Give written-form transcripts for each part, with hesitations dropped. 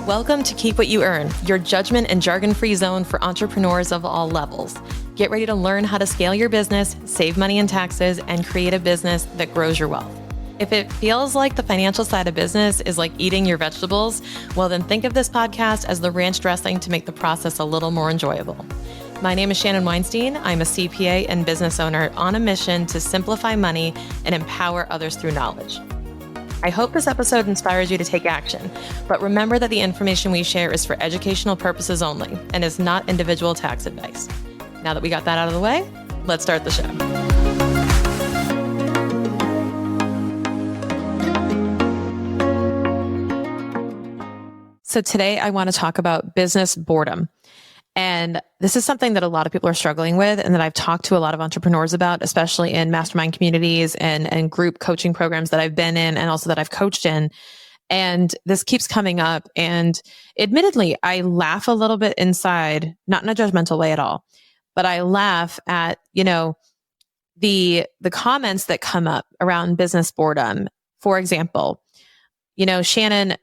Welcome to Keep What You Earn, your judgment and jargon-free zone for entrepreneurs of all levels. Get ready to learn how to scale your business, save money in taxes, and create a business that grows your wealth. If it feels like the financial side of business is like eating your vegetables, well then think of this podcast as the ranch dressing to make the process a little more enjoyable. My name is Shannon Weinstein. I'm a CPA and business owner on a mission to simplify money and empower others through knowledge. I hope this episode inspires you to take action, but remember that the information we share is for educational purposes only and is not individual tax advice. Now that we got that out of the way, let's start the show. So today I want to talk about business boredom. And this is something that a lot of people are struggling with and that I've talked to a lot of entrepreneurs about, especially in mastermind communities and group coaching programs that I've been in and also that I've coached in. And this keeps coming up. And admittedly, I laugh a little bit inside, not in a judgmental way at all, but I laugh at, the comments that come up around business boredom. For example, Shannon,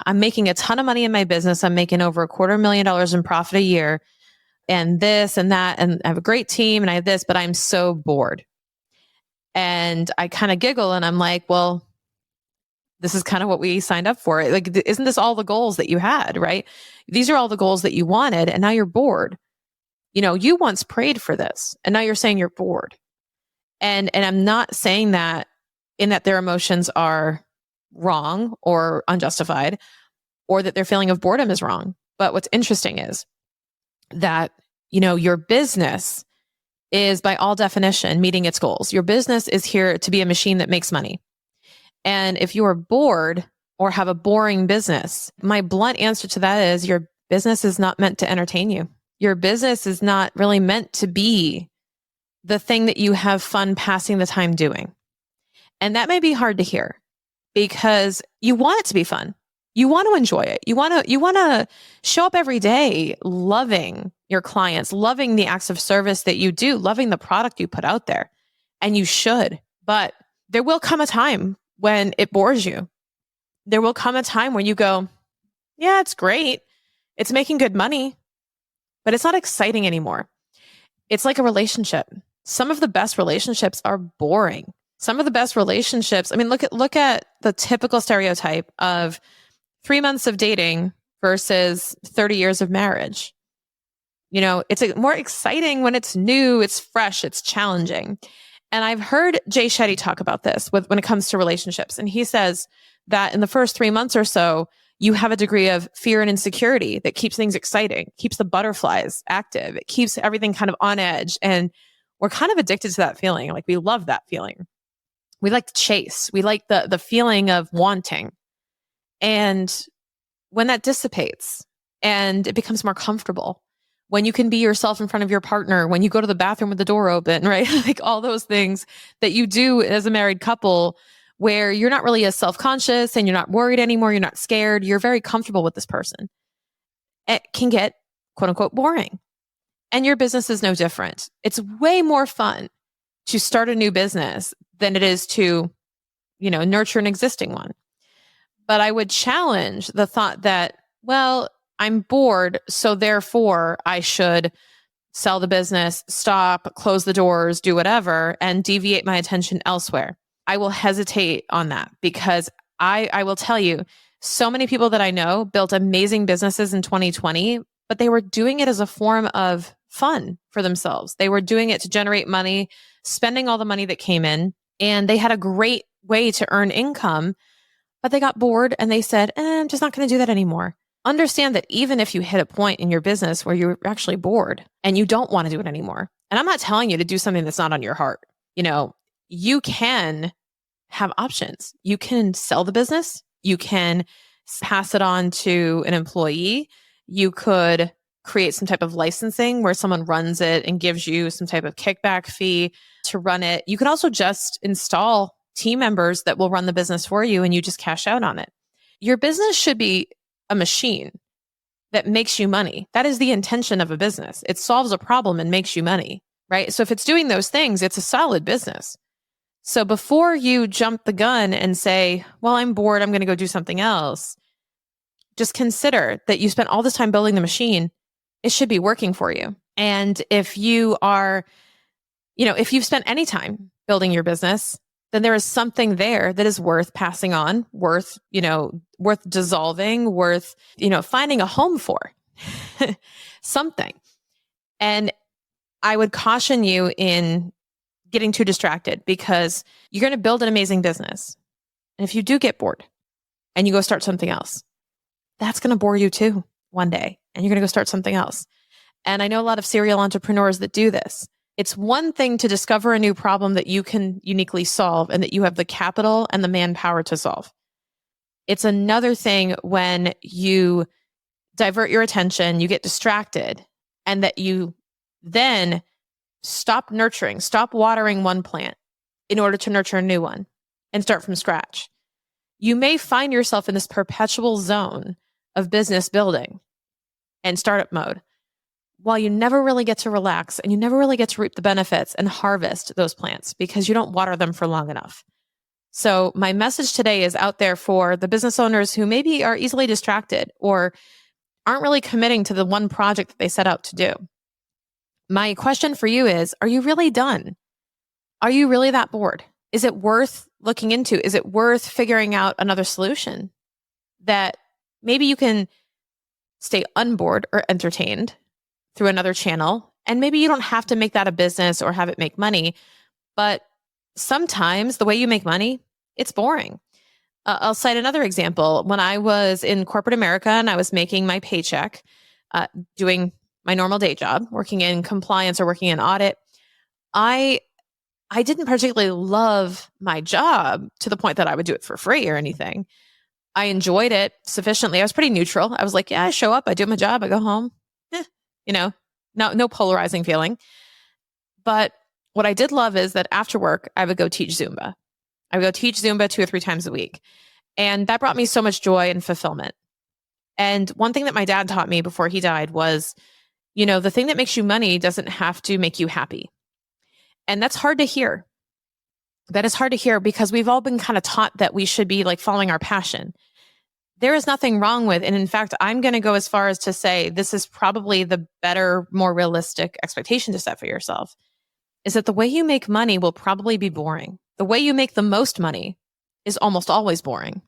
I'm making a ton of money in my business. I'm making over $250,000 in profit a year and this and that. And I have a great team and I have this, but I'm so bored. And I kind of giggle and I'm like, well, this is kind of what we signed up for. Like, isn't this all the goals that you had, right? These are all the goals that you wanted and now you're bored. You once prayed for this and now you're saying you're bored. And I'm not saying that in that their emotions are wrong or unjustified, or that their feeling of boredom is wrong. But what's interesting is that, your business is by all definition meeting its goals. Your business is here to be a machine that makes money. And if you are bored or have a boring business, my blunt answer to that is your business is not meant to entertain you. Your business is not really meant to be the thing that you have fun passing the time doing. And that may be hard to hear, because you want it to be fun. You want to enjoy it. You want to show up every day loving your clients, loving the acts of service that you do, loving the product you put out there. And you should. But there will come a time when it bores you. There will come a time when you go, yeah, it's great. It's making good money, but it's not exciting anymore. It's like a relationship. Some of the best relationships are boring. Some of the best relationships, look at the typical stereotype of 3 months of dating versus 30 years of marriage. It's more exciting when it's new, it's fresh, it's challenging. And I've heard Jay Shetty talk about this when it comes to relationships. And he says that in the first 3 months or so, you have a degree of fear and insecurity that keeps things exciting, keeps the butterflies active. It keeps everything kind of on edge. And we're kind of addicted to that feeling. Like, we love that feeling. We like to chase. We like the feeling of wanting. And when that dissipates and it becomes more comfortable, when you can be yourself in front of your partner, when you go to the bathroom with the door open, right? Like all those things that you do as a married couple where you're not really as self-conscious and you're not worried anymore. You're not scared. You're very comfortable with this person. It can get quote unquote boring. And your business is no different. It's way more fun to start a new business than it is to, nurture an existing one. But I would challenge the thought that, well, I'm bored, so therefore I should sell the business, stop, close the doors, do whatever, and deviate my attention elsewhere. I will hesitate on that because I will tell you, so many people that I know built amazing businesses in 2020, but they were doing it as a form of fun for themselves. They were doing it to generate money, spending all the money that came in, and they had a great way to earn income, but they got bored and they said, I'm just not going to do that anymore. Understand that even if you hit a point in your business where you're actually bored and you don't want to do it anymore, and I'm not telling you to do something that's not on your heart, you can have options. You can sell the business. You can pass it on to an employee. You could create some type of licensing where someone runs it and gives you some type of kickback fee to run it. You can also just install team members that will run the business for you and you just cash out on it. Your business should be a machine that makes you money. That is the intention of a business. It solves a problem and makes you money, right? So if it's doing those things, it's a solid business. So before you jump the gun and say, well, I'm bored, I'm going to go do something else, just consider that you spent all this time building the machine. It should be working for you. And if you are, if you've spent any time building your business, then there is something there that is worth passing on, worth dissolving, worth, finding a home for something. And I would caution you in getting too distracted, because you're going to build an amazing business. And if you do get bored and you go start something else, that's going to bore you too one day. And you're going to go start something else. And I know a lot of serial entrepreneurs that do this. It's one thing to discover a new problem that you can uniquely solve and that you have the capital and the manpower to solve. It's another thing when you divert your attention, you get distracted, and that you then stop watering one plant in order to nurture a new one and start from scratch. You may find yourself in this perpetual zone of business building and startup mode, while you never really get to relax and you never really get to reap the benefits and harvest those plants because you don't water them for long enough. So my message today is out there for the business owners who maybe are easily distracted or aren't really committing to the one project that they set out to do. My question for you is, are you really done? Are you really that bored? Is it worth looking into? Is it worth figuring out another solution that maybe you can stay unbored or entertained through another channel? And maybe you don't have to make that a business or have it make money, but sometimes the way you make money, it's boring. I'll cite another example. When I was in corporate America and I was making my paycheck, doing my normal day job, working in compliance or working in audit, I didn't particularly love my job to the point that I would do it for free or anything. I enjoyed it sufficiently. I was pretty neutral. I was like, yeah, I show up, I do my job, I go home. No polarizing feeling. But what I did love is that after work, I would go teach Zumba. I would go teach Zumba 2 or 3 times a week. And that brought me so much joy and fulfillment. And one thing that my dad taught me before he died was, the thing that makes you money doesn't have to make you happy. And that's hard to hear. That is hard to hear because we've all been kind of taught that we should be like following our passion. There is nothing wrong with, and in fact, I'm going to go as far as to say this is probably the better, more realistic expectation to set for yourself, is that the way you make money will probably be boring. The way you make the most money is almost always boring.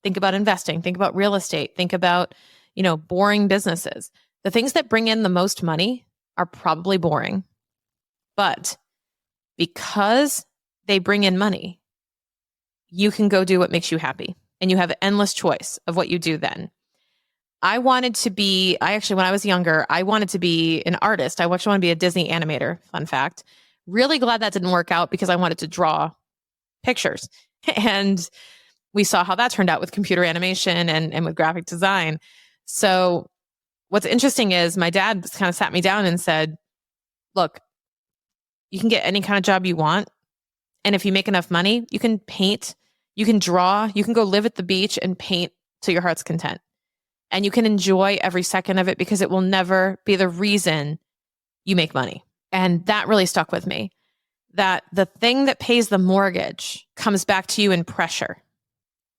Think about investing, think about real estate, think about, boring businesses. The things that bring in the most money are probably boring. But because they bring in money, you can go do what makes you happy. And you have endless choice of what you do then. When I was younger, I wanted to be an artist. I actually wanted to be a Disney animator, fun fact. Really glad that didn't work out because I wanted to draw pictures. And we saw how that turned out with computer animation and with graphic design. So what's interesting is my dad kind of sat me down and said, look, you can get any kind of job you want. And if you make enough money, you can paint, you can draw, you can go live at the beach and paint to your heart's content. And you can enjoy every second of it because it will never be the reason you make money. And that really stuck with me, that the thing that pays the mortgage comes back to you in pressure.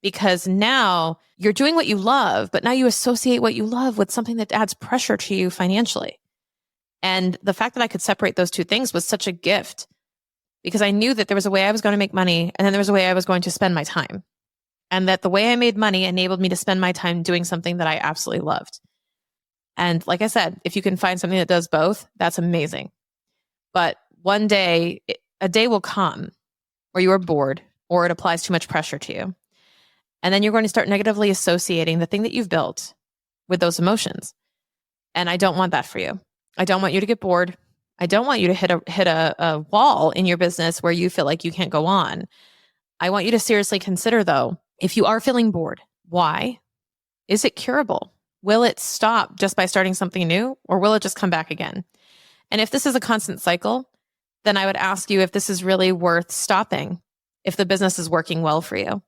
Because now you're doing what you love, but now you associate what you love with something that adds pressure to you financially. And the fact that I could separate those two things was such a gift, because I knew that there was a way I was going to make money and then there was a way I was going to spend my time. And that the way I made money enabled me to spend my time doing something that I absolutely loved. And like I said, if you can find something that does both, that's amazing. But one day, a day will come where you are bored or it applies too much pressure to you. And then you're going to start negatively associating the thing that you've built with those emotions. And I don't want that for you. I don't want you to get bored. I don't want you to hit a wall in your business where you feel like you can't go on. I want you to seriously consider, though, if you are feeling bored, why? Is it curable? Will it stop just by starting something new, or will it just come back again? And if this is a constant cycle, then I would ask you if this is really worth stopping, if the business is working well for you.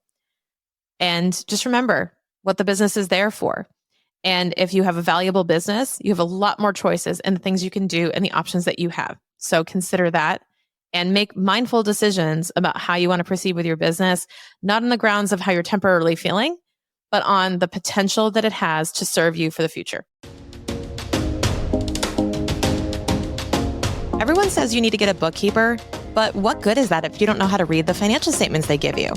And just remember what the business is there for. And if you have a valuable business, you have a lot more choices and the things you can do and the options that you have. So consider that and make mindful decisions about how you want to proceed with your business, not on the grounds of how you're temporarily feeling, but on the potential that it has to serve you for the future. Everyone says you need to get a bookkeeper, but what good is that if you don't know how to read the financial statements they give you?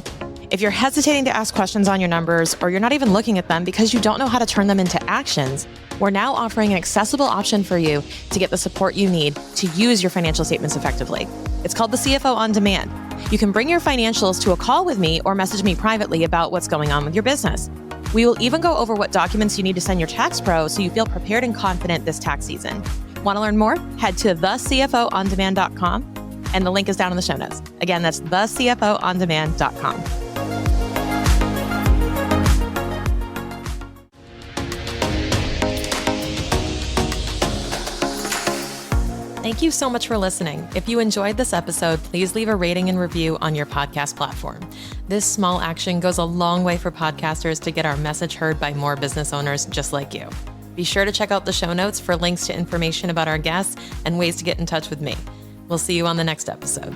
If you're hesitating to ask questions on your numbers, or you're not even looking at them because you don't know how to turn them into actions, we're now offering an accessible option for you to get the support you need to use your financial statements effectively. It's called the CFO On Demand. You can bring your financials to a call with me or message me privately about what's going on with your business. We will even go over what documents you need to send your tax pro so you feel prepared and confident this tax season. Want to learn more? Head to thecfoondemand.com and the link is down in the show notes. Again, that's thecfoondemand.com. Thank you so much for listening. If you enjoyed this episode, please leave a rating and review on your podcast platform. This small action goes a long way for podcasters to get our message heard by more business owners just like you. Be sure to check out the show notes for links to information about our guests and ways to get in touch with me. We'll see you on the next episode.